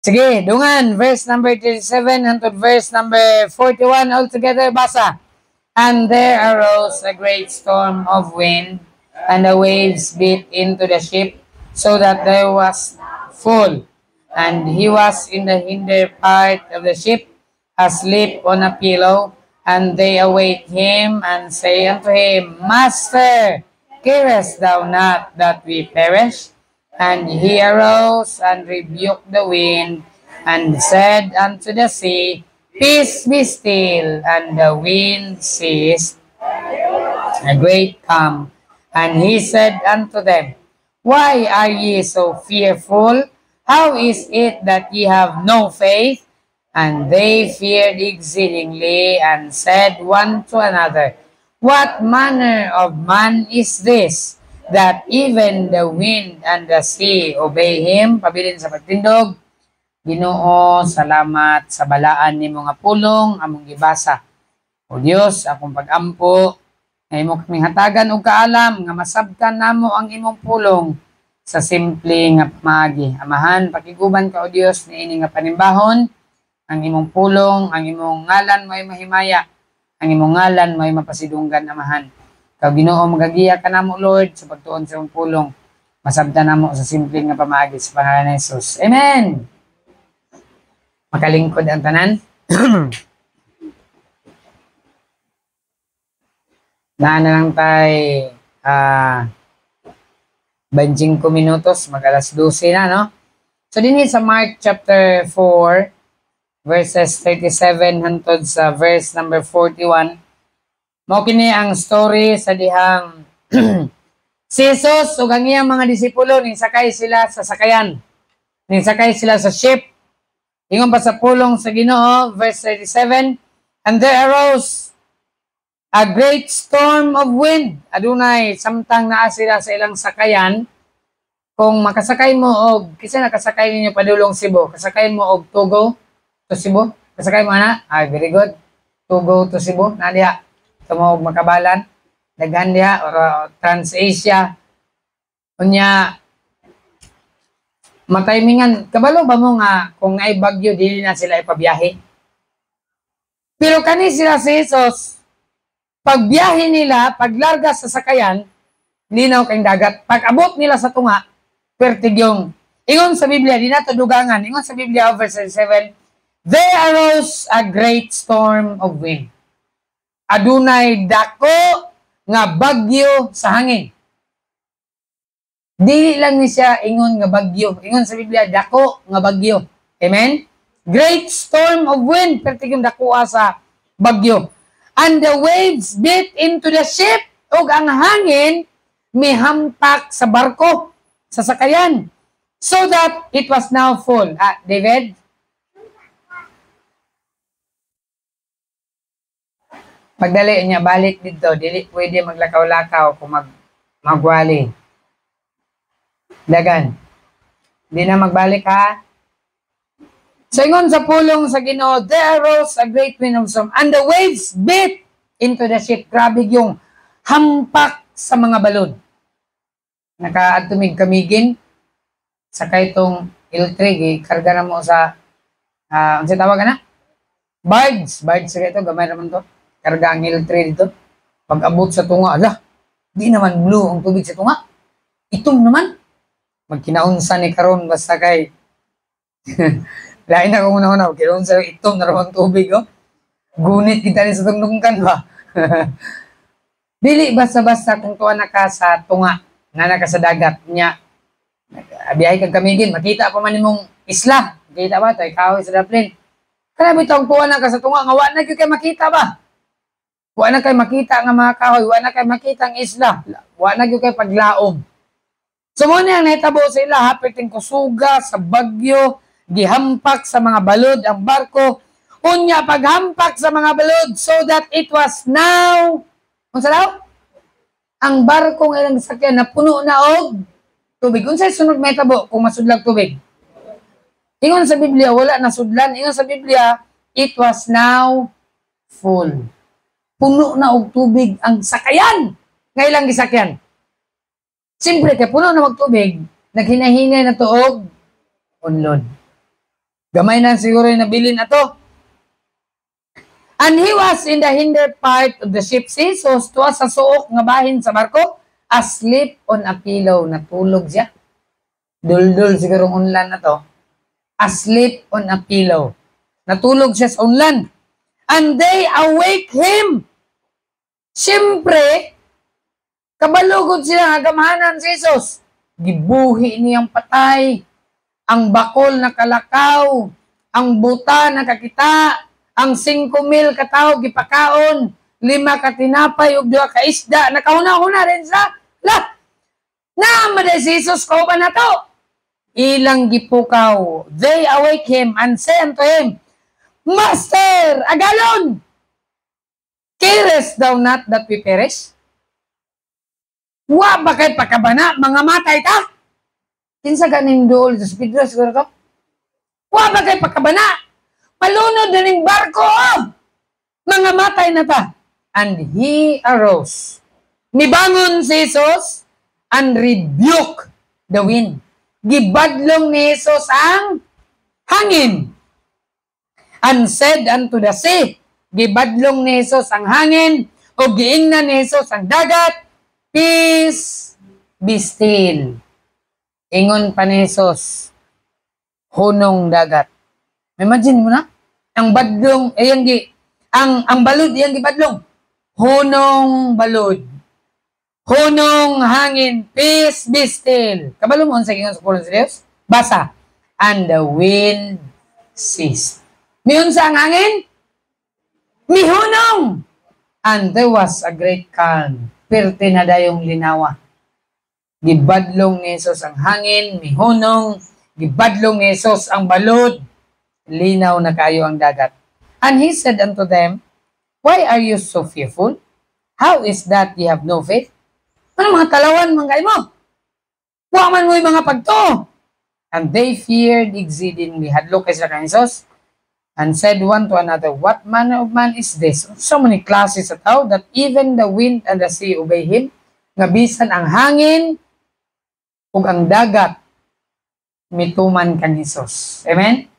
Sige, dungan, verse number 37 hangtod verse number 41 altogether basa. And there arose a great storm of wind, and the waves beat into the ship, so that there was full. And he was in the hinder part of the ship, asleep on a pillow. And they awake him, and say unto him, Master, carest thou not that we perish? And he arose and rebuked the wind, and said unto the sea, Peace, be still. And the wind ceased, a great calm. And he said unto them, Why are ye so fearful? How is it that ye have no faith? And they feared exceedingly, and said one to another, What manner of man is this, that even the wind and the sea obey him? Pabilin sa pagtindog. Ginoo, salamat sa balaan ni mga pulong among gibasa. O Dios, akong pag-ampo, nga imo kaming hatagan og kaalam nga masabtan namo ang imong pulong sa simple nga pamagi. Amahan, pakiguban ka o Dios niini nga panimbahon, ang imong pulong, ang imong ngalan may mahimaya, ang imong ngalan may mapasidunggan, amahan. Ikaw Ginoo, magagiya ka namo Lord sa pagtuon sa imong pulong. Masabtan namo sa simple nga pamagi sa pangalan ni Jesus. Amen. Makalingkod ang tanan. Na lang tayo 25 minutos, mag alas 12 na, no? So, din sa Mark chapter 4, verses 37 hangtod sa verse number 41, mao kini ang story sa dihang si Jesus ug ang iyang mga disipulo ninsakay sila sa sakayan. Ninsakay sila sa ship. Ingon pa sa pulong sa Ginoo, verse 37, and there arose a great storm of wind. Adunay samtang naa sila sa ilang sakayan. Kung makasakay mo og kisa nakasakay ninyo padulong Cebu, kasakay mo og Tugo to Cebu, kasakay mo ana? Very good. Tugo to Cebu, na diha. Tumawag makabalan, daghan diha or Trans-Asia. Unya mataymingan, kabalo ba mo nga kung ay bagyo dili na sila ipabiyahe? Pero kani sila si Jesus, pagbiyahe nila, paglarga sa sakayan, linaw kayong dagat. Pag abot nila sa tunga, pertigyong. Ingon sa Biblia, di na ito dugangan. Ingon sa Biblia, verse 7, there arose a great storm of wind. Adunay dako nga bagyo sa hangin. Dili lang ni siya ingon nga bagyo. Ingon sa Biblia, dako nga bagyo. Amen? Great storm of wind, pertigyong dakuha sa bagyo. And the waves beat into the ship. Ug ang hangin may hampak sa barko, sa sakayan. So that it was now full. David? Pagdali niya, balik dito. Dili pwede maglakaw-lakaw kung magwali. Dagan. Hindi na magbalik ha. So, ingon sa pulong sa Ginoo, there arose a great wind of storm, and the waves beat into the ship. Grabe yung hampak sa mga balon. Nakaadtumig kamigin, saka itong iltrig, karga na mo sa, ano siya tawag na? Barge saka ito, gamay naman to. Karga ang iltrig dito. Pag abot sa tunga, di naman blue ang tubig sa tunga. Itom naman. Magkinaunsa ni karon basta kay lain na kung una-una, kinaunsa itom na naman tubig, oh. Gunit kita rin sa tungtungkan ba? Dili basta-basta kung tuwa na ka sa tunga, nga naka sa dagat niya. Biyahe kang kamigin, makita pa man imong isla. Makita ba? Ito, ikaw sa daplin. Kaya bitong tuwa na ka sa tunga, nga wala na kayo makita ba? Wala na kayo makita nga mga kahoy, wala na kayo makita ang isla. Wala na kayo paglaom. So mo na nahitabo sa ila, hapiting kusuga sa bagyo, gihampak sa mga balod ang barko, unya paghampak sa mga balod, so that it was now, unsa daw? Ang barko nga ilang sakyan na puno na og tubig. Unsay sunod metabo kung masudlag tubig? Ingon sa Biblia, wala na sudlan. Ingon sa Biblia, it was now full. Puno na og tubig ang sakayan. Nga ilang gisakyan. Siyempre, kaya puno na magtubig, naghinahinay na to og unlod. Gamay na siguro yung nabilin na to. And he was in the hinder part of the ship. Jesus, tuwa sa suok nga bahin sa barko, asleep on a pillow. Natulog siya. Dul-dul siguro unlan na to. Asleep on a pillow. Natulog siya sa unlan. And they awake him. Siyempre, kabalugod sila nga gamahanan si Jesus. Gibuhi niyang patay. Ang bakol na kalakaw. Ang buta na kakita. Ang 5,000 katao gipakaon, 5 ka tinapay ug 2 ka isda, nakahuna-huna rin sa la. Naamad si Jesus ko ba na to? Ilang gipukaw. They awake him and say unto him, Master, agalon! Carest thou not that we perish? Wa ba kay pakabana, mga matay ta? Kinsa ganing dool sa Pedro siguro to? Wa ba kay pakabana? Malunod na ng barko, mga matay na ta. And he arose. Nibangon si Jesus and rebuke the wind. Gibadlong ni Jesus ang hangin. And said unto the sea, gibadlong ni Jesus ang hangin, o giingnan ni Jesus ang dagat, peace, be still. Ingon pa ni Jesus, hunong dagat. Imagine mo na? Ang badlong, ang balod, yang gibadlong. Hunong balod. Hunong hangin, peace be still. Kabalo mo, sa kingon sa Pulong sa Diyos? Basa. And the wind ceased. Miyon sa ang hangin? Mihunong. And there was a great calm. Pirte na dayong linawa. Gibadlong ni Jesus ang hangin, mihunong. Gibadlong ni Jesus ang balod. Linaw na kayo ang dagat. And he said unto them, Why are you so fearful? How is that ye have no faith? Ano mga talawan mga kayo mo? Huwag man mo yung mga pagto. And they feared exceedingly. Hadlok kay sa Jesus and said one to another, What manner of man is this? So many classes at tao that even the wind and the sea obey him. Nga bisan ang hangin ug ang dagat mituman kan Jesus. Amen?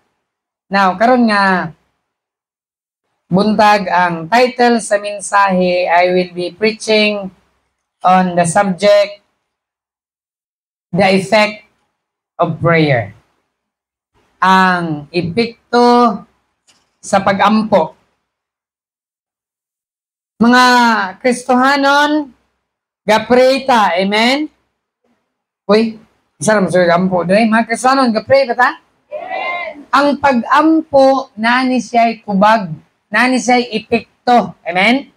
Now, karon nga buntag ang title sa mensahe, I will be preaching on the subject, the effect of prayer. Ang epekto sa pag-ampo. Mga Kristohanon, gapray ta, amen? Uy, isa naman sa ampo doon. Mga Kristohanon, gapray ba ta? Ang pag-ampo, nani siya'y kubag, nani siya'y epekto. Amen?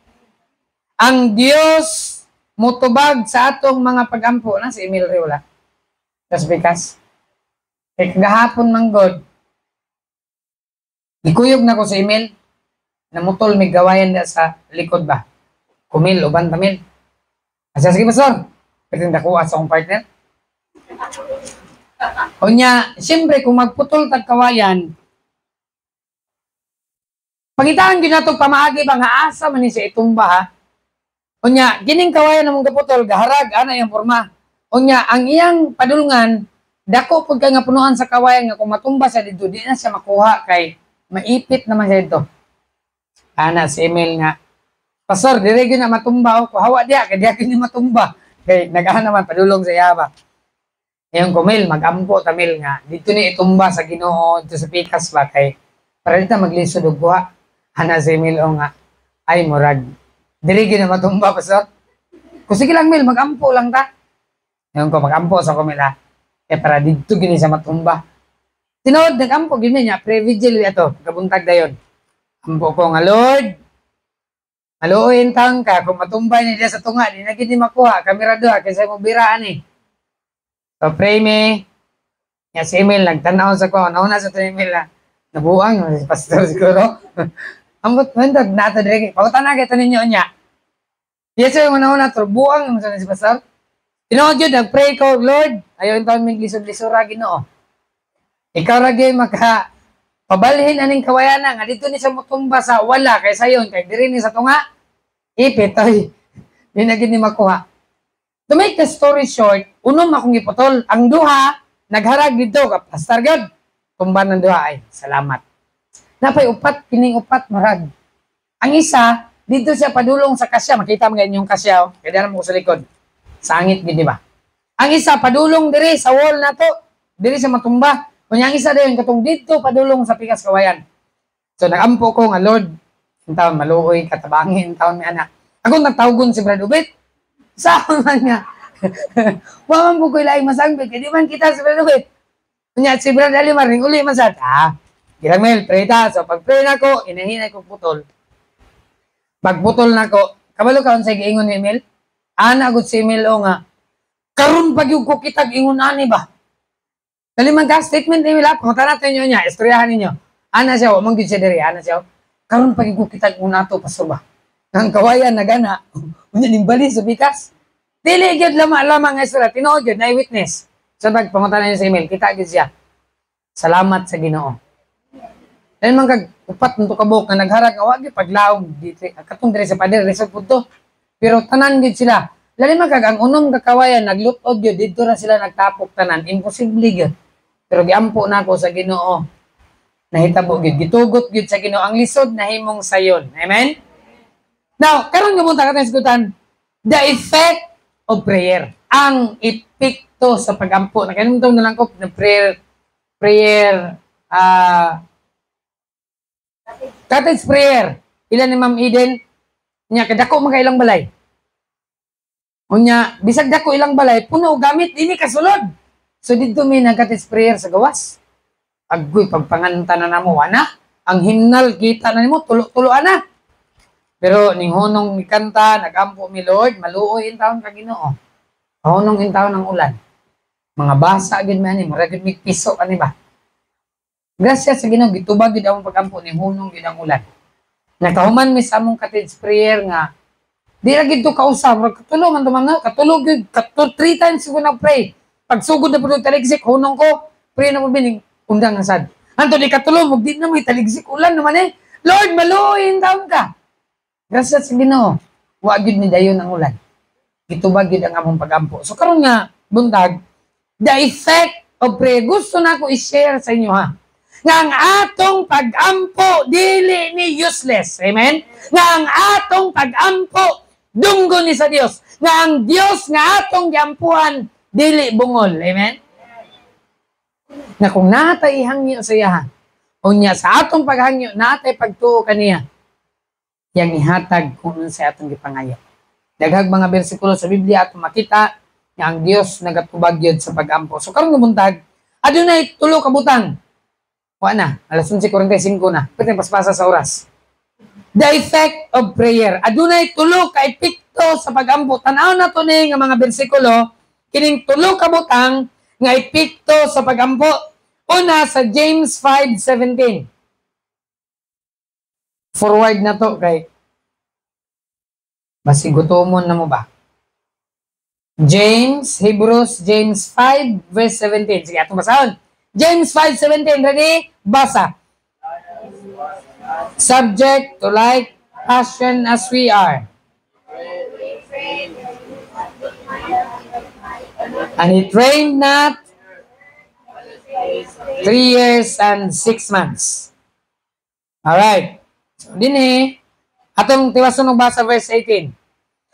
Ang Diyos mutubag sa atong mga pag-ampo. Na si Emil Riola. That's because, kagahapon man God, ikuyog na ko sa Emil, namutol may gawayan na sa likod ba? Kumil, uban tamil. Asa, sige pastor, pwedeng dakuha sa akong partner. O niya, siyempre, kung magputol tag kawayan, pangitaan yun na itong pamaagi ba nga asa man siya itumba ha? O niya, gining kawayan na mong kaputol, gaharag, ana yung forma. O niya, ang iyang padulungan, dako pag nga punuan sa kawayan nga kung matumba siya dito, di na siya makuha kay maipit naman siya dito. Ana, si Emil nga, Pastor, dirego na matumba ako, hawa diya, kaya diya kini matumba. Kay nag-ana naman, padulong sa yaba. Yung kumil, mag-ampo tamil nga. Dito ni itumba sa Ginoo, dito sa pikas ba, kay para dito maglisod og buha. Ana si Emil o nga, ay murag. Dirigi na matumba, Pastor. Kung sige lang, Mil, mag-ampo lang ta. Yung ko, mag-ampo sa kumil ha. Kaya para dito gini sa matumba. Tinood, nag-ampo, gini niya, pre-vigil ito, kabuntag na yun. Ampo ko nga, Lord, haluin tang ka, kung matumbay niya sa tunga, di na gini makuha, kamera doha, kasi mo biraan eh. So, pray me. Nga si Emil, nagtanaw sa ko. Nauna sa ito Emil na, nabuang, si Pastor siguro. Ambot, mandag, nato direct. Pakutan na kita ninyo niya. Yes, yung una-una, buang, yung si Pastor. Tinood yun, nag-pray ko, Lord, ayaw yung taon may lisod-lisura, Ginoo. Ikaw ragi maka, pabalhin aning kawayanan, nga dito ni sa mutumba sa wala, kaysa yun, kay diri ni sa tunga, ipit, ay, di na gini makuha. To make the story short, unom akong ipotol. Ang duha, nagharag dito, Pastor God. tumban ng duha ay salamat. Napay upat, kining upat marag. Ang isa, dito siya padulong sa kasya. Makita mo ganyan yung kasya, oh. Kaya mo sa likod. Sangit, di ba? Ang isa, padulong diri sa wall na to. Diri sa matumba. Kunya ang isa din, katong dito, padulong sa pikas kawayan. So, nagampo ko nga, Lord, yung taon maluoy, katabangin, taon may anak. Ako nagtawgon si Brad Ubit. Saan man nga. Waman po ko ilaing masangbit. Kaya di man kita si Brad Ubit. Kunya, si Brad Alimar, ring uli masat. Girang mail, pray ta. So, pag pray na ko, inahinay ko putol. Pag putol na ko, kabalo ka sa giingon ni Emil? Ana gud si Emil o nga, karon pag yung ko kitag ingon ani ba? Dali man ka statement ni Emil, pangutan natin nyo niya, istoryahan ninyo. Ana siya, wamang gud siya diri, ana siya, karon pag yung ko kitag ingon ato, pastor ba? Ang kawayan na gana, unya nimbali sa bikas. Dili gyud lamang nga istorya, tinuod gyud na witness. So pag pangutan na niya si Emil, kita gyud siya. Salamat sa Ginoo. Dahil man kag upat nito kabuk nga nagharag nga wagi paglaog dito katong dire sa pader resort pudto. Pero tanan gid sila. Lali man kag ang unom ka kawayan naglutod gyud didto ra sila nagtapok tanan. Imposible gyud. Pero giampo nako sa Ginoo. Nahitabo gyud gitugot gyud sa Ginoo ang lisod nahimong sayon. Amen. Now, karon gumunta ka tayong sigutan. The effect of prayer. Ang epekto sa pagampo. Nakalimutan na lang ko ng prayer cottage prayer. Ilan ni Ma'am Eden? Nya kadako man ilang balay. Unya bisag dako ilang balay puno gamit dini kasulod. So didto may cottage prayer sa gawas. Agoy pagpanganta na namo ana. Ang himnal kita na nimo tulo-tulo ana. Pero ning hunong mi kanta nagampo mi Lord maluoy in taon ka Ginoo. Hunong in taon ng ulan. Mga basa gid man ni murag mi piso ani ba. Gracias sa Ginoo gitubag gid ang pagampo ni hunong gid ang ulan. Nakahuman mi sa among cottage prayer nga di ra gid to kausap katulo man to ma'am katulog gid 3 times ko na pray. Pag sugod na pud taligsik hunong ko pray na mo bining undang nga sad. Anto di katulo mo di na may taligsik ulan naman eh. Lord maluoy taon ka. Gracias sa Ginoo. Wa gid ni dayon ang ulan. Gitubag gid ang among pagampo. So karon nga buntag the effect of prayer gusto na ko i-share sa inyo ha. Nga ang atong pag-ampo dili ni useless. Amen? Nga ang atong pag-ampo dunggo ni sa Dios. Nga ang Dios nga atong giampuan dili bungol. Amen? Na kung natay hangyo sa iya, unya sa atong paghangyo natay pagtuo kaniya. Yang ihatag kung sa atong gipangayo. Daghang mga bersikulo sa Biblia atong makita nga ang Dios nagatubag gyud sa pag-ampo. So karon nga buntag adunay tulo ka butang. Wa na, alas 11:45 na. Pwede paspasa sa oras. The effect of prayer. Adunay tulo ka epekto sa pagampo. Tanaw na to ni nga mga bersikulo, kining tulo ka butang nga epekto sa pagampo. Una sa James 5:17. Forward na to kay masigutomon na mo ba? James 5:17. Sige, atong basahon. James 5:17, ready? Basa. Subject to like passion as we are. And he trained not 3 years and 6 months. Alright. So, din atong tiwason ng basa verse 18.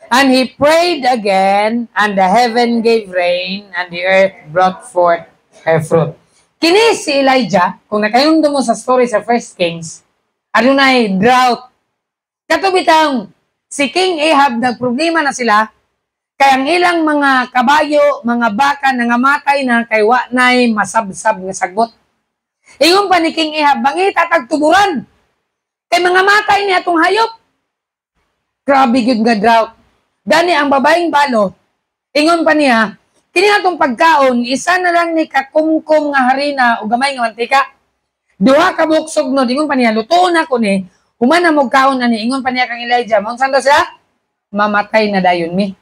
And he prayed again, and the heaven gave rain, and the earth brought forth her fruit. Kini si Elijah, kung nakayundo mo sa story sa 1 Kings, adunay drought. Katubitang, si King Ahab, nagproblema na sila, kaya ang ilang mga kabayo, mga baka, nangamatay na kay wanay masabsab nga sagbot. Ingon pa ni King Ahab, bangita tagtuburan, kay mga matay niya itong hayop. Grabe yun nga drought. Gani ang babaeng balo, ingon pa niya, kini atong pagkaon, isa na lang ni kakumkum nga harina o gamay nga mantika. Duha ka buksog no, ingon pa niya, lutoon ako ni, human na mo kaon ani, ingon pa niya kang Elijah, maun saan daw siya? Mamatay na dayon mi.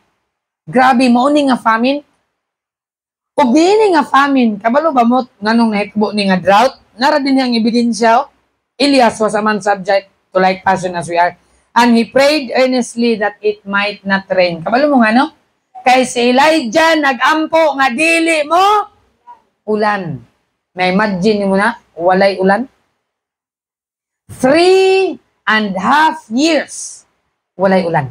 Grabe, mauni nga famine. Ug diini nga famine, kabalo ba mo nganong nahitabo ni nga drought? Nara din ang ebidensya. Elias was a man subject to like passion as we are. And he prayed earnestly that it might not rain. Kabalo mo nga no? Kay si Elijah nag-ampo nga dili mo ulan. May imagine mo na, walay ulan. 3.5 years, walay ulan.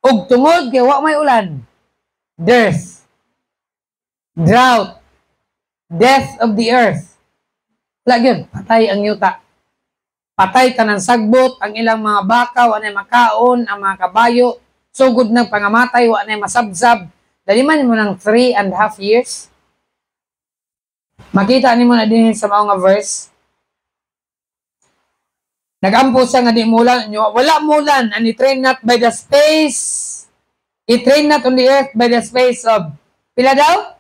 Ug tungod kay wa may ulan, dearth, drought, death of the earth. Lagyan, patay ang yuta. Patay tanang sagbot, ang ilang mga baka, wa na makaon, ang mga kabayo, sugod ng pangamatay, wa na masabsab. Daliman mo ng 3.5 years. Makita ni mo na din sa mga verse. Nagampo siya nga di mulan. Wala mulan, and it rain not by the space. It rain not on the earth by the space of, pila daw?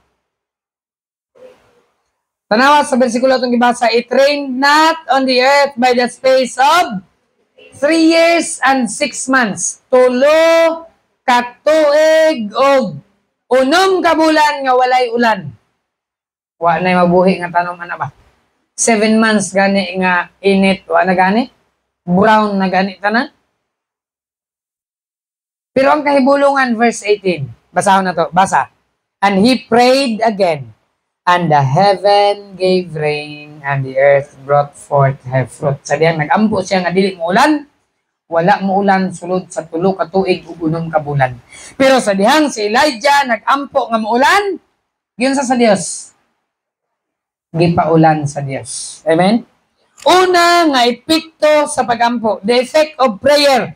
Tanawa sa versikulo itong gibasa, it rained not on the earth by the space of 3 years and 6 months. 3 katuig og 6 ka bulan nga walay ulan. Wa na mabuhi nga tanom ana ba? 7 months gani nga init, wa na gani? Brown na gani tanan. Pero ang kahibulungan, verse 18. Basahon na to, basa. And he prayed again, and the heaven gave rain, and the earth brought forth her fruit. Sa diyan, nag-ampo siya nga dili mo ulan, wala mo ulan sulod sa 3 ka tuig ug 6 ka bulan. Pero sa dihang si Elijah nag-ampo nga muulan, giyon sa Dios. Gipaulan sa Dios. Amen? Una nga epekto sa pag-ampo, the effect of prayer.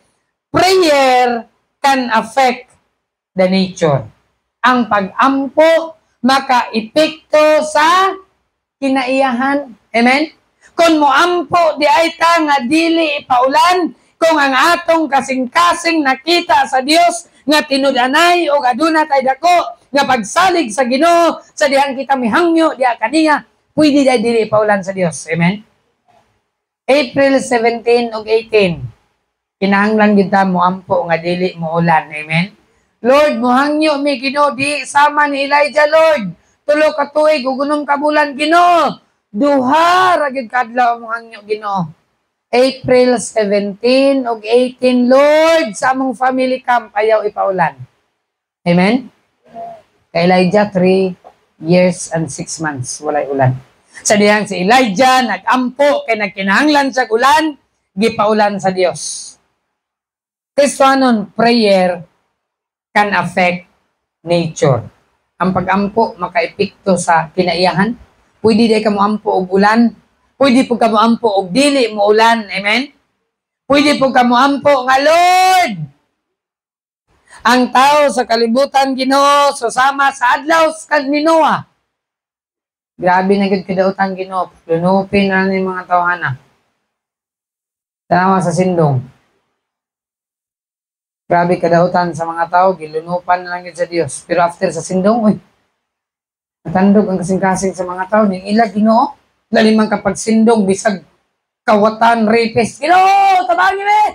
Prayer can affect the nature. Ang pag-ampo maka-epekto sa kinaiyahan. Amen? Kung moampo di ay ta nga dili ipaulan, kung ang atong kasing-kasing nakita sa Dios nga tinud-anay o aduna tay dako nga pagsalig sa Ginoo sa dihan kita mihangyo diha kaniya, pwede dili ipaulan sa Dios. Amen? April 17 ug 18. Kinahanglan gyud ta moampo nga dili muulan. Amen? Lord, mohangyo mi Ginoo di sama ni Elijah, Lord. 3 ka tuig ug 6 ka bulan, Ginoo. Duha ra gyud kadlaw mohangyo, Ginoo. April 17 ug 18, Lord, sa among family camp ayaw ipaulan. Amen? Kay Elijah 3 years and 6 months walay ulan. Sa diyang si Elijah nag-ampo kay nagkinahanglan sa ulan, gipaulan sa Dios. Kristohanon, prayer can affect nature. Ang pag-ampo makaepekto sa kinaiyahan. Pwede di ka moampo og ulan, pwede po ka moampo og dili mo ulan. Amen? Pwede po ka moampo nga, Lord, ang tao sa kalibutan Ginoo susama sa adlaw ni Noah. Grabe na gud kadaotang Ginoo, lunupin na ni mga tawhana. Tanawa sa sindong. Grabe kadautan sa mga tao, gilunupan na lang yun sa Dios. Pero after sa sindong, natandog ang kasing-kasing sa mga tao, ning ila Ginoo, lalimang kapag sindong, bisag kawatan, rapist, Ginoo, tabangin eh!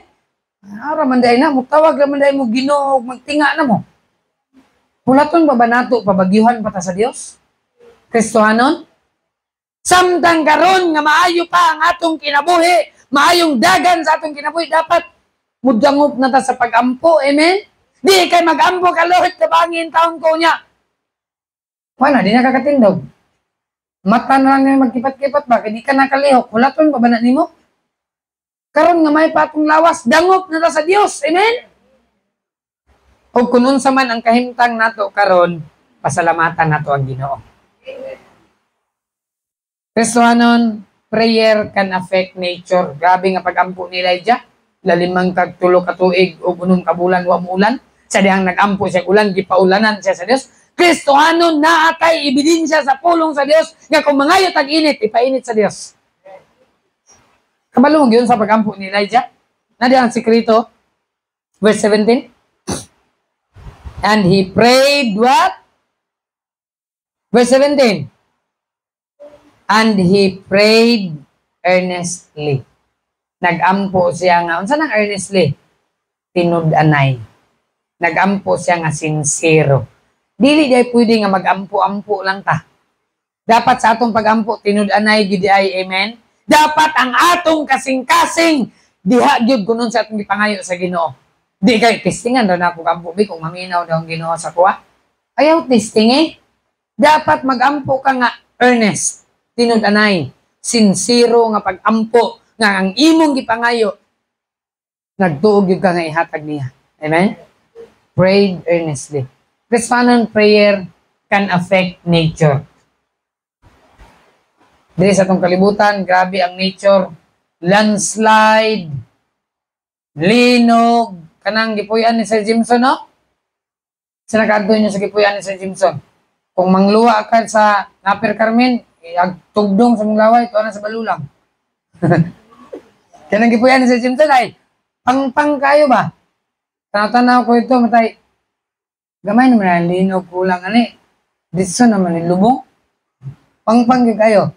Ara manday na, mutawag na manday mo Ginoo, magtinga na mo. Pulaton ba nato, pabagyuhan pa ta sa Dios? Kristohanon? Samtang karon nga maayo pa ang atong kinabuhi, maayong dagan sa atong kinabuhi, dapat mudangop na ta sa pag-ampo. Amen? Di kay mag-ampo ka, Lord, tabangin taon ko niya. Wala, di nakakatindog. Mata na lang na magkipat-kipat ba? Kaya di ka nakalihok. Wala ton, pabanak ni mo. Karon nga may patong lawas, dangop na ta sa Dios. Amen? O kung unsa man ang kahimtang nato karon, pasalamatan nato ang Ginoo. Kristohanon, prayer can affect nature. Grabe nga pag-ampo ni Elijah. Lalimang kag 3 ka tuig o 6 ka bulan wa muulan. Sa dihang nag-ampo siya ulan, gipaulanan siya sa Dios. Kristohanon, naatay ebidensya sa pulong sa Dios nga kung mangayo tag-init, ipainit sa Dios. Kabalong yun sa pag-ampo ni Elijah. Na dihang sikreto. Verse 17. And he prayed what? Verse 17. And he prayed earnestly. Nag-ampo siya nga. Unsa nang earnestly? Tinud-anay. Nag-ampo siya nga sincero. Dili day pwede nga mag-ampo-ampo lang ta. Dapat sa atong pag-ampo, tinud-anay, gidi ay, amen? Dapat ang atong kasing-kasing, diha gyud kunon sa atong gipangayo sa Ginoo. Di kay testingan daw na ako kampo, kung maminaw daw ang Ginoo sa kuha. Ayaw testing eh. Dapat mag-ampo ka nga earnest. tinud-anay, sincero nga pag-ampo nga ang imong gipangayo nagtuog gyud ka nga ihatag niya. Amen? Pray earnestly. Kristyanon prayer can affect nature. Dili sa atong kalibutan, grabe ang nature. Landslide, linog, kanang gipuyan ni Sir Jimson, no? Sinakadto niyo sa gipuyan ni Sir Jimson. Kung mangluwa ka sa Napir Carmen, tugdong sa Munglaway, ito na sa Balulang. Kanang gipuyan ni Sir Jimson ay, pang kayo ba? Tanaw-tanaw ko ito, matay. Gamay naman ang linog, kulang, ani. Ditso naman yung lubong. Pang kayo.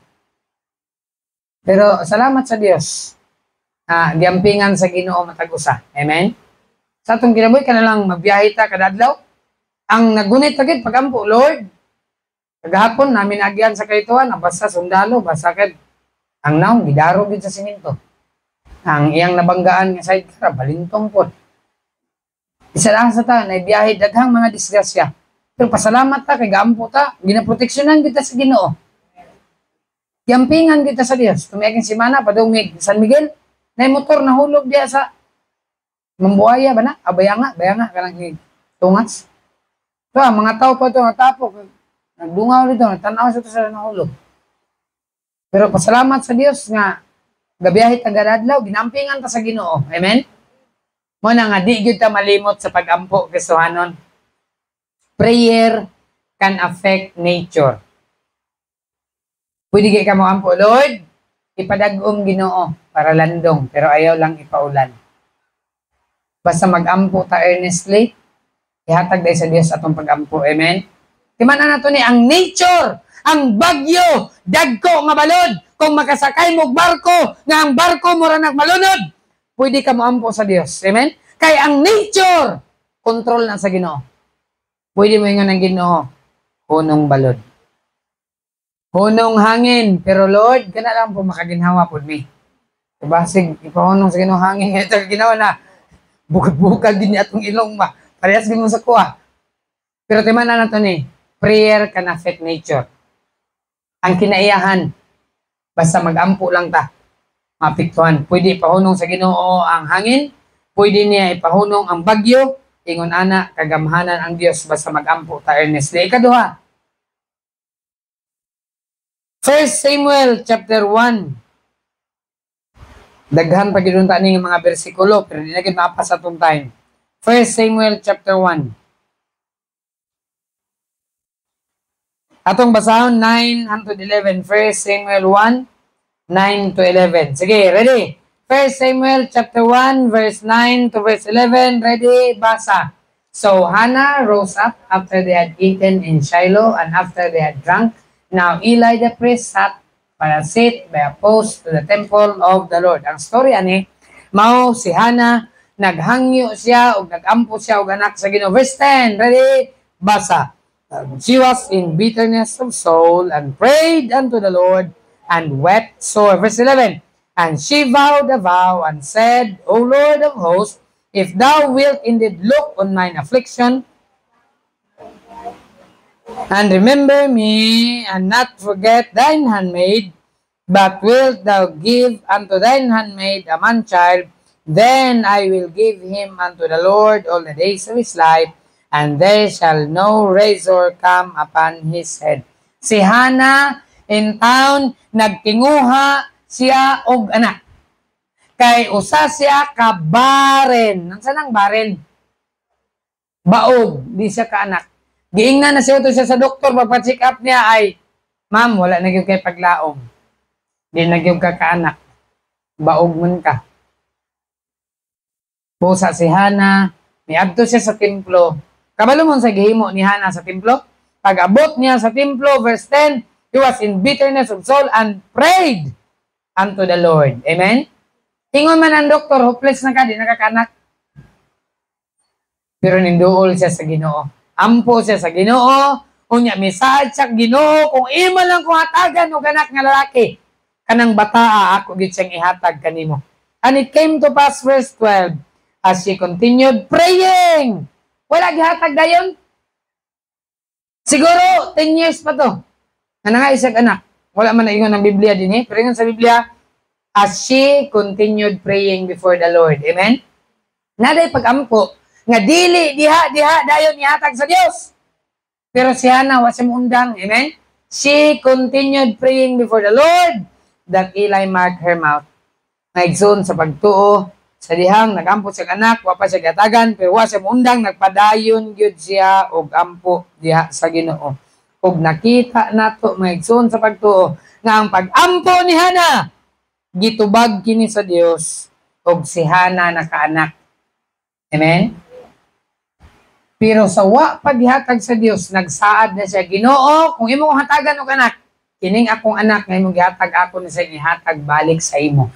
Pero salamat sa Dios. Giampingan sa Ginoo matag usa. Amen? Sa atong kinabuhi ka na lang magbiyahe ta kada adlaw. Ang nagunit tagid pagampo, Lord. Kagahapon namin agyan sa kaituan, basta sundalo, basta kad ang naong gidaro gid sa siminto. Ang iyang nabanggaan nga sidecar balintong pod. Isa lang sa ta na biyahe daghang mga disgrasya. Pero pasalamat ta kay gaampo ta, ginaproteksyonan kita sa Ginoo. Yampingan kita sa Dios. Tumiagin si Mana, padungig San Miguel, na motor nahulog diya sa Mambuaya ba na? Bayanga kanang tungas. So, mga tao pa ito natapok, nagdungaw dito, natanaw sa ito sa nahulog. Pero pasalamat sa Dios nga gabiyahe taga-adlaw, ginampingan ta sa Ginoo. Amen? Mo na nga di gyud ta malimot sa pag-ampo Kristohanon. Prayer can affect nature. Pwede kay ka mo ampo, Lord, ipadag-om Ginoo para landong, pero ayaw lang ipaulan. Basta mag-ampo ta earnestly, ihatag dahil sa Dios atong pag-ampo. Amen? Timana na to ni ang nature, ang bagyo, dagko nga balod, kung makasakay mo barko, nga ang barko mo ra nagmalunod, pwede ka mo ampo sa Dios. Amen? Kay ang nature, control na sa Ginoo. Pwede mo ingon ang Ginoo, hunong balod. Hunong hangin, pero Lord, kana lang po makaginhawa po mi. Kabasig, ipahunong sa Ginoo hangin, ito ginawa na, bukag-bukag din atong ilong ba, parehas din mo sa kuha. Pero timana na to ni, prayer can affect nature. Ang kinaiyahan, basta mag-ampo lang ta, mapiktuhan. Pwede ipahunong sa Ginoo ang hangin, pwede niya ipahunong ang bagyo, ingon ana, kagamhanan ang Dios, basta mag-ampo ta earnestly. Ikaduha, 1 Samuel chapter 1. Daghan pa gid unta ning mga bersikulo pero di na gid maapas atong time. 1 Samuel chapter 1. Atong basahon 9 hangtod 11. 1 Samuel 1 9 to 11. Sige, ready? 1 Samuel chapter 1 verse 9 to verse 11. Ready? Basa. So Hannah rose up after they had eaten in Shiloh and after they had drunk. Now Eli the priest sat para sit by a post to the temple of the Lord. Ang story ani, mao si Hannah, naghangyo siya o nagampo siya og anak sa Ginoo. Verse 10, ready? Basa. She was in bitterness of soul and prayed unto the Lord and wept sore. Verse 11, and she vowed a vow and said, O Lord of hosts, if thou wilt indeed look on mine affliction, and remember me, and not forget thine handmaid, but wilt thou give unto thine handmaid a man-child, then I will give him unto the Lord all the days of his life, and there shall no razor come upon his head. Si Hannah in town, nagtinguha siya og anak. Kay usa siya ka baren. Ang sanang baren? Baog, di siya ka anak. Giingnan na siya siya sa doktor, pagpa-check up niya ay, ma'am, wala na yung kay paglaom. Di na yung kakaanak. Baog man ka. Pusa si Hannah, niadto siya sa templo. Kabalo mo sa gihimo ni Hannah sa templo? Pag-abot niya sa templo, verse 10, he was in bitterness of soul and prayed unto the Lord. Amen? Ingon man ang doktor, hopeless na ka, di nakakanak. Pero ninduol siya sa Ginoo. Ampo siya sa Ginoo, unya misahad siya Ginoo, kung ima lang kung hatagan o ganak nga lalaki, kanang bataa ako gid siyang ihatag kanimo. And it came to pass, verse 12, as she continued praying, wala gihatag dayon. Siguro 10 years pa to. Nga nga isang anak. Wala man na ingon ng Biblia din eh. Pero ingon sa Biblia, as she continued praying before the Lord. Amen? Naday pag-ampo, nga dili, diha, dayon ihatag sa Dios. Pero si Hannah, wa siya undang. Amen? She continued praying before the Lord that Eli marked her mouth. Naigsoon sa pagtuo, sa dihang, nagampo siya anak, wa pa siya gatagan, pero wa siya undang, nagpadayon gyud siya og ampo diha sa Ginoo. Og nakita nato maigsoon sa pagtuo nga ang pag-ampo ni Hannah gitubag kini sa Dios og si Hannah nakaanak. Amen? Pero sa wa paghatag sa Dios, nagsaad na siya, Ginoo, kung imo kong hatagan og anak, kining akong anak nga imong gihatag ako na sa ihatag balik sa imo.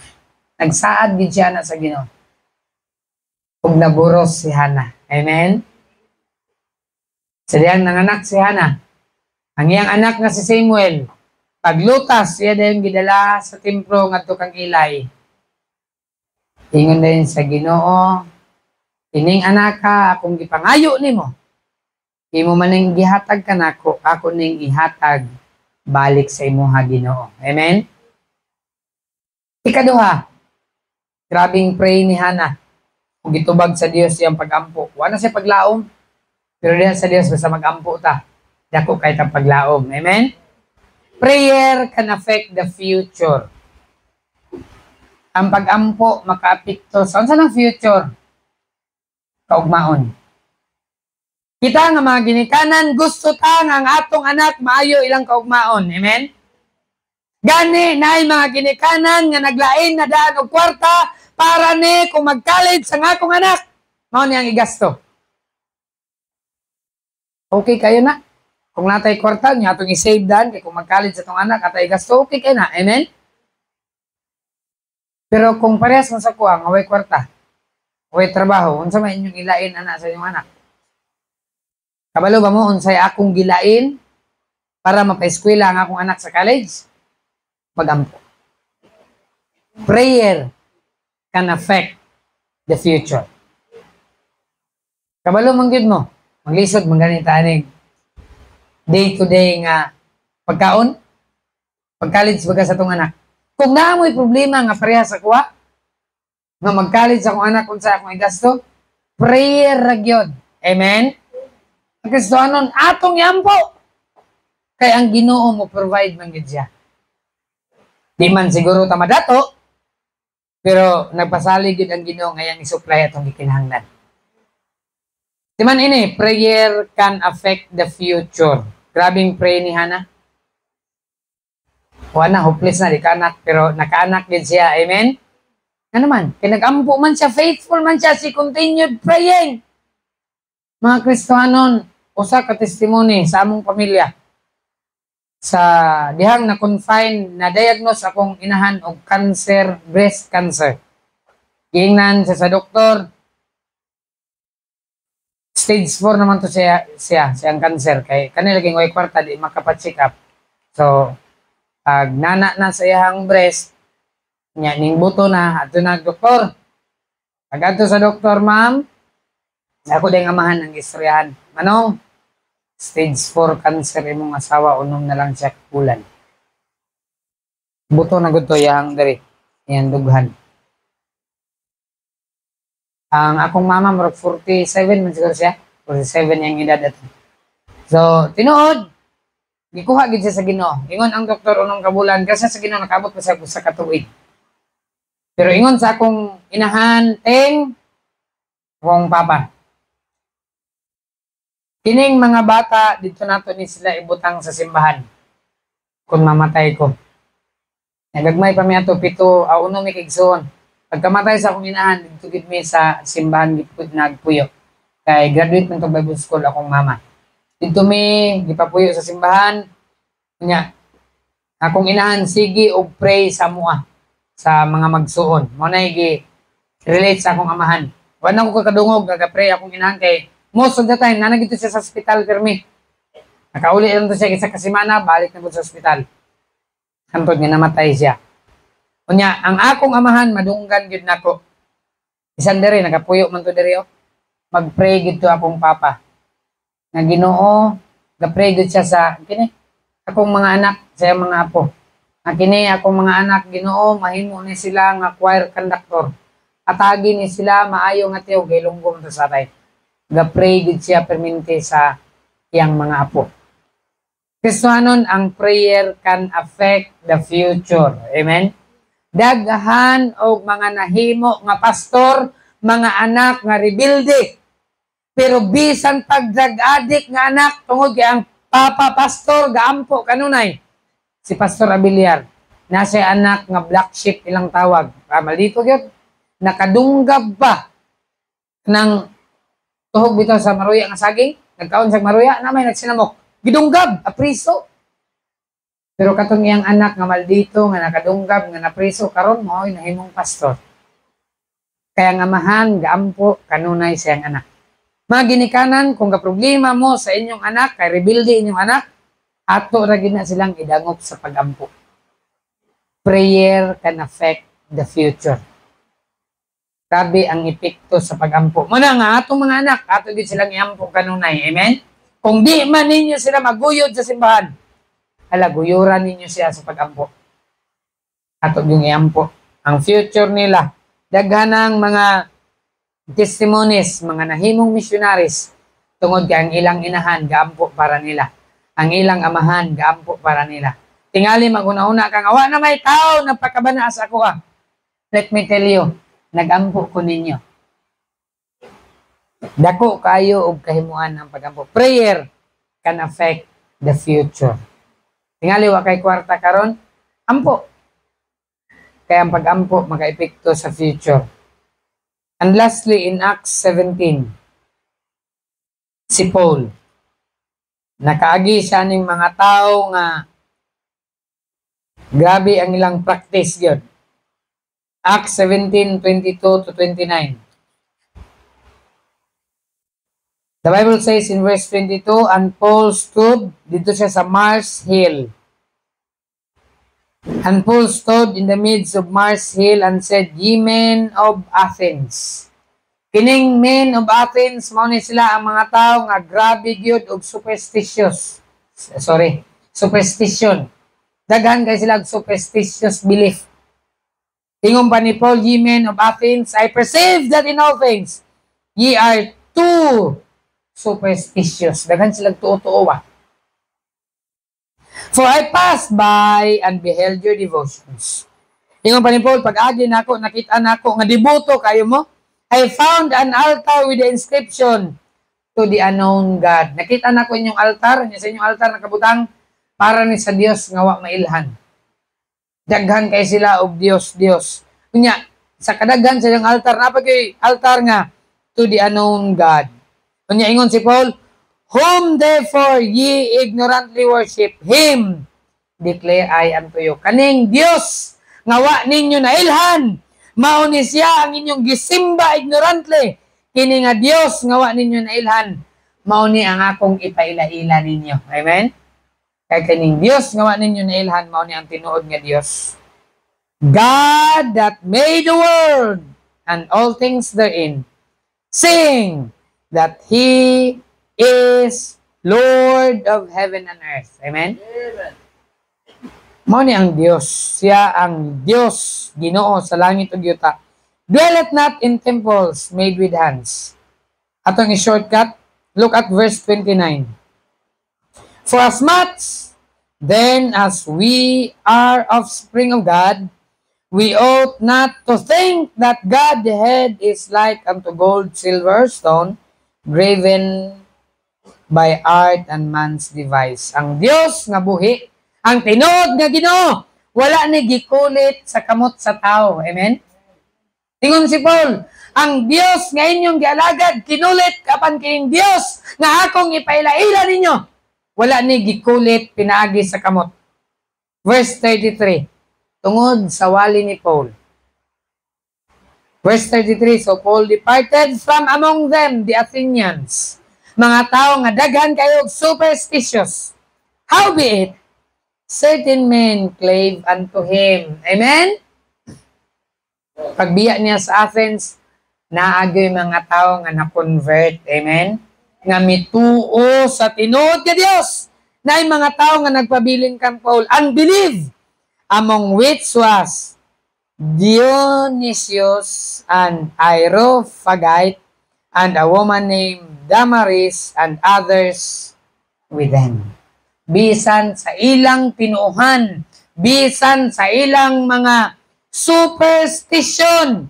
Nagsaad gid siya na sa Ginoo. Ug naburos si Hannah. Amen? Sa diyang nanganak si Hannah, ang iyang anak nga si Samuel, paglutas, siya dahil gidala sa templo ngadto kang Eli. Ingon din sa Ginoo, ining anak ka, akong gipangayo nimo. Imo man ning gihatag kanako, ako ning ihatag balik sa imuha Ginoo. Amen? Ikaduha, grabing pray ni Hannah. Kung gitubag sa Dios siyang pag-ampo. Wala siya paglaom, pero diha sa Dios basta mag-ampo ta. Dako kay ta paglaom. Amen? Prayer can affect the future. Ang pag-ampo makaapekto sa unsa nang future? Kaugmaon. Kita nga mga ginikanan, gusto ta nga ang atong anak maayo ilang kaugmaon. Amen? Gani naay mga ginikanan nga naglain na daan og kwarta para ni kung mag-college sa akong anak. Mao niyang igasto. Okay kayo na. Kung natay kwarta niya atong i-save dan kay kung mag-college sa atong anak atay gasto, okay kayo na. Amen? Pero kung parehas mo sa kuha, away kwarta, away trabaho, unsa man inyong ilain anak sa inyong anak? Kabalo ba mo unsay akong gilain para mapa-eskwela ang akong anak sa college? Pag-ampo. Prayer can affect the future. Kabalo man gyud mo, maglisod man ganita anig day to day nga pagkaon, pag-college baga sa tong anak. Kung naamoy problema nga pareha sa kuha, nga mag-college akong anak kung sa akong igasto, prayer ra gyud. Amen? Kasi anon atong yampo. Kay ang Ginoo mo provide man gyud siya. Di man siguro ta madato, pero nagpasalig gyud ang Ginoo nga yang i-supply atong gikinahanglan. Di man ini, prayer can affect the future. Grabing pray ni Hannah. Wala, hopeless na, di kaanak, pero nakaanak din siya. Amen? Ano man, pinag-ampo man siya, faithful man siya, she continued praying. Mga Kristohanon, usa ka testimony sa among pamilya. Sa dihang na-confine, na-diagnose akong inahan og cancer, breast cancer. Giingnan siya sa doktor, stage 4 naman to siyang cancer. Kay kanila laging way kwarta, di makapacheck up. So, pag nana na sa iyang breast, nya ning buto na, ato na doktor. Pag ato sa doktor, ma'am, ako din amahan ang istoryahan. Manong, stage 4 cancer imong asawa, unom na lang siya kulan. Buto na gusto yang dari, yang dughan. Ang akong mama, marag 47 man siguro siya. 47 yung edad ato. So, tinuod, gikuha gid siya sa Ginoo. Ingon ang doktor unong kabulan kasi sa Ginoo nakabot pa sa katuig. Pero ingon sa akong inahan, teng, akong papa. Kining mga bata, dito nato ni sila ibutang sa simbahan. Kung mamatay ko. Nagagmay pa mi ato, 7, 1 mi kigsoon. Pagkamatay sa akong inahan, dito gid mi sa simbahan nagpuyo. Kay graduate man to Bible School akong mama. Dito mi gipapuyo sa simbahan. Nya akong inahan sige og pray sa mua sa mga magsuon. Mo nay gi relate sa akong amahan. Wala ko kadungog nagapray akong inahan kay most of the time nanagito siya sa ospital permi. Nakauli lang to siya isa ka semana, balik na po sa ospital. Hantod nga namatay siya. Unya, ang akong amahan, madunggan gid nako. Isan diri, nagapuyo man to diri, oh. Mag-pray gid to akong papa. Nga Ginoo, ga-pray gid siya sa, kini, akong mga anak, sa mga apo. Kini akong mga anak Ginoo, mahimo ni sila nga choir conductor. Atagi ni sila maayo nga tiyo kay lunggom ta sa tay. Ga-pray gid siya permente sa iyang mga apo. Kristohanon, ang prayer can affect the future. Amen? Daghan og mga nahimo nga pastor, mga anak nga rebilde. Pero bisan pag drug addict nga anak, tungod kay ang papa pastor gaampo kanunay. Si Pastor Abiliar, nasa anak nga black sheep ilang tawag. Maldito gyud. Nakadunggab pa ng tuhog bitaw sa maruya nga saging. Nagkaon sa maruya, namay nagsinamok. Gidunggab, apriso. Pero katong iyang anak nga maldito, nga nakadunggab, nga napriso, karon mo ay nahimong pastor. Kaya nga mahan, gaampo, kanunay siyang anak. Mga ginikanan, kung kaproblema mo sa inyong anak, kay rebuilde inyong anak, ato ra gid na silang idangop sa pagampo. Prayer can affect the future. Grabe ang epekto sa pagampo. Muna nga, atong mga anak, ato gid silang iampo kanunay. Amen? Kung di man ninyo sila maguyod sa simbahan, guyuran ninyo siya sa pagampo. Ato yung iampo. Ang future nila, daghanang mga testimonies, mga nahimong missionaries, tungod kay ang ilang inahan, gaampo para nila. Ang ilang amahan, gaampo para nila. Tingali maguna-una kang awa na may tao nagpakabana sa ako. Let me tell you, nagampo ko ninyo. Dako kayo og kahimuan ng pagampo. Prayer can affect the future. Tingali wa kay kwarta karon, ampo. Kaya ang pagampo maka-epekto sa future. And lastly, in Acts 17, si Paul, nakaagi siya ng mga tao nga grabe ang ilang practice yun. Acts 17:22-29. The Bible says in verse 22, and Paul stood, dito siya sa Mars Hill. And Paul stood in the midst of Mars Hill and said, Ye men of Athens. Kining men of Athens, mao ni sila ang mga tao nga grabe gyud og superstitious. Superstition. Daghan kay sila og superstitious belief. Ingon pa ni Paul, Ye men of Athens, I perceive that in all things ye are too superstitious. Daghan sila tuo-tuo ba. For I passed by and beheld your devotions. Ingon pa ni Paul, pag-agi nako, nakita nako nga devoto kayo mo. I found an altar with the inscription to the unknown God. Nakita nako inyong altar, sa inyong altar nakabutang para ni sa Dios nga wa mailhan. Daghan kay sila og Dios. Kunya, sa kadaghan sa inyong altar, napagay altar nga to the unknown God. Kunya ingon si Paul, whom therefore ye ignorantly worship, him declare I unto you. Kaning Dios nga wa ninyo nailhan, mao ni siya ang inyong gisimba ignorantly. Kini nga Dios nga wa ninyo nailhan, mao ni ang akong ipaila-ila ninyo. Amen? Kay kaning Dios nga wa ninyo nailhan, mao ni ang tinuod nga Dios. God that made the world and all things therein, sing that He is Lord of heaven and earth. Amen? Amen. Mao ni ang Dios. Siya ang Dios, Ginoo sa langit ug yuta. Dwelleth not in temples made with hands. Atong i-shortcut, look at verse 29. For as much then as we are offspring of God, we ought not to think that Godhead is like unto gold, silver, stone, graven by art and man's device. Ang Dios nga buhi, ang tinuod nga Ginoo, wala ni gikulit sa kamot sa tao. Amen? Tingon si Paul, ang Dios nga inyong gialagad, kinulit kapan kining Dios nga akong ipaila-ila ninyo. Wala ni gikulit pinaagi sa kamot. Verse 33, tungod sa wali ni Paul. Verse 33, so Paul departed from among them, the Athenians, mga tao nga daghan kayo superstitious. Howbeit, certain men clave unto him. Amen? Pagbiya niya sa Athens, naagay mga tao nga na-convert. Amen? Nga mituo sa tinuod nga Dios. Na mga tao nga nagpabiling kang Paul, and believe among which was Dionysius and Areophagite, and a woman named Damaris, and others with them. Bisan sa ilang tinuuhan, bisan sa ilang mga superstition,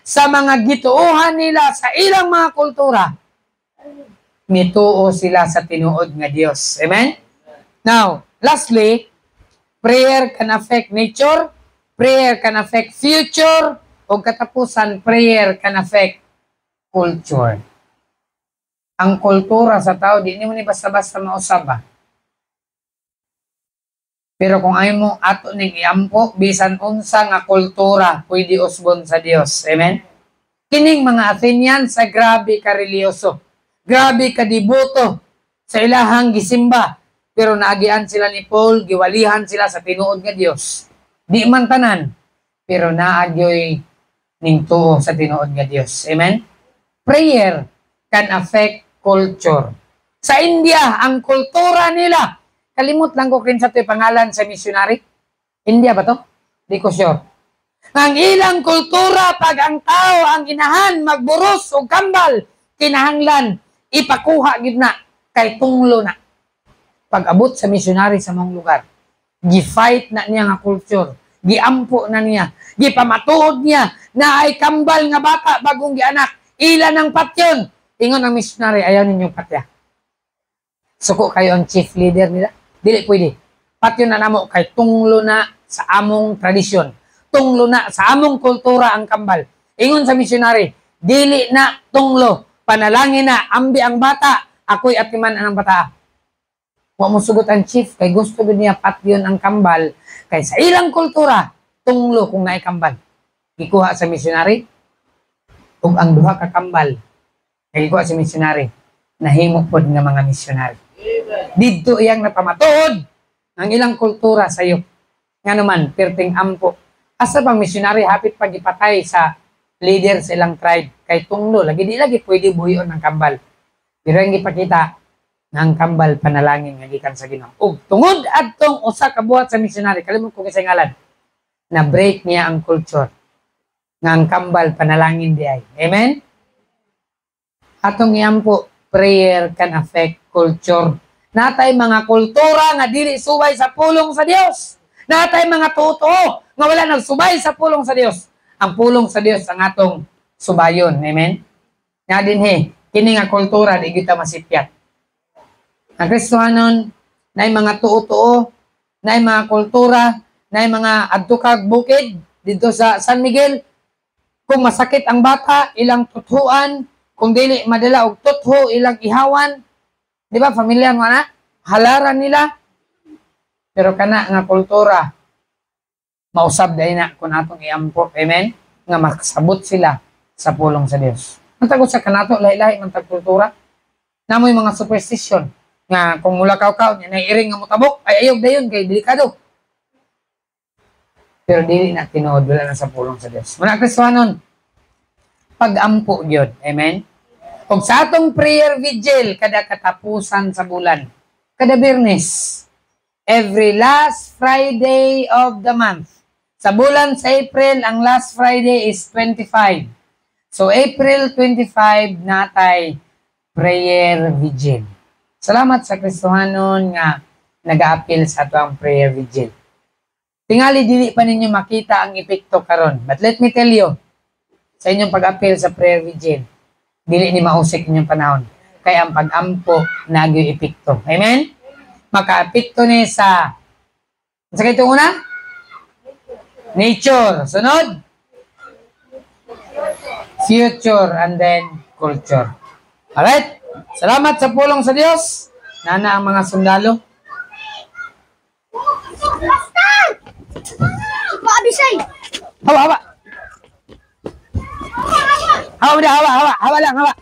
sa mga gituuhan nila, sa ilang mga kultura, mituo sila sa tinuod nga Dios. Amen? Now, lastly, prayer can affect nature, prayer can affect future, o katapusan, prayer can affect culture. Ang kultura sa tao, di mo ni basta-basta mausaba. Pero kung ayaw mo ato ning iampo, bisan unsa nga kultura, pwede usbon sa Dios. Amen? Kining mga Athenians ay grabe ka religyoso. Grabe ka diboto sa ilahang gisimba. Pero naagian sila ni Paul, giwalihan sila sa tinuod nga Dios. Di man tanan, pero naagyoy ning tuo sa tinuod nga Dios. Amen? Prayer can affect culture. Sa India, ang kultura nila, kalimot lang ko kin sa ito pangalan sa missionary. India ba to? Di ko sure. Ang ilang kultura, pag ang tao, ang inahan, magburos o kambal, kinahanglan, ipakuha gid na, kay tunglo na. Pag abot sa missionary sa mga lugar, gi-fight na niya nga culture, giampo na niya, gipamatuod niya, na ay kambal nga bata, bagong gianak, ilan ang patyon. Ingon ang missionary, ayaw ninyong patya. Suko kayo ang chief leader nila. Dili pwede. Patyon na namo kay tunglo na sa among tradisyon. Tunglo na sa among kultura ang kambal. Ingon sa missionary, dili na tunglo. Panalangin na, ambi ang bata, ako'y atiman ang bata. Wa mo sugot ang chief, kay gusto niya patyon ang kambal. Kay sa ilang kultura, tunglo kung naay kambal. Gikuha sa missionary, ug ang duha ka kambal, kay gikuha sa missionary, nahimo pod nga mga missionary. Dito iyang napamatuod ang ilang kultura sa iyo. Nga naman, perting ampo. Asa bang missionary hapit pag ipatay sa leader sa ilang tribe? Kay tunglo, lagi di lagi pwede buhion ng kambal. Pero ang ipakita ng kambal panalangin nga gikan sa Ginoo. Ug tungod adtong usa ka buhat sa missionary, kalimot ko kasi ngalan, na break niya ang culture. Nga ang kambal panalangin di ay. Amen? Atong iyampo, prayer can affect culture. Natay mga kultura nga dili subay sa pulong sa Dios. Natay mga totoo nga wala nagsubay sa pulong sa Dios. Ang pulong sa Dios ang atong subayon. Amen? Nga dinhi, kini nga kultura di kita masipyat. Ang Kristohanon, nay mga tuo-tuo, nay mga kultura, nay mga adtukag bukid dito sa San Miguel. Kung masakit ang bata, ilang tutuan, kung dili madala og tutho, ilang ihawan. Di ba, familiar mo na? Halaran nila. Pero kana nga kultura, mausab dahil na kung atong iampo. Amen? Nga makasabot sila sa pulong sa Dios. Matagot sa kanato, lahi-lahi man tag kultura. Namoy mga superstition. Nga kung mula kaw-kaw, naiiring nga mutabok, ay ayog dayon kay delikado. Pero dili na tinuod, wala na sa pulong sa Dios. Muna Kristohanon, pag-ampo yun. Amen? Kung sa atong prayer vigil, kada katapusan sa bulan, kada Biyernes, every last Friday of the month. Sa bulan sa April, ang last Friday is 25. So, April 25, natay prayer vigil. Salamat sa Kristohanon nga nag-a-appeal sa atong prayer vigil. Tingali, dili pa ninyo makita ang epekto karon. But let me tell you, sa inyong pag-appeal sa prayer vigil, dili ni mausik inyong panahon. Kaya ang pag-ampo, nagyo epekto. Amen? Maka-epekto ni sa kayo itong una? Nature. Sunod? Future and then culture. Alright? Salamat sa pulong sa Diyos. Nana ang mga sundalo. Hawa, hawa. Hawa lang, hawa lang, hawa.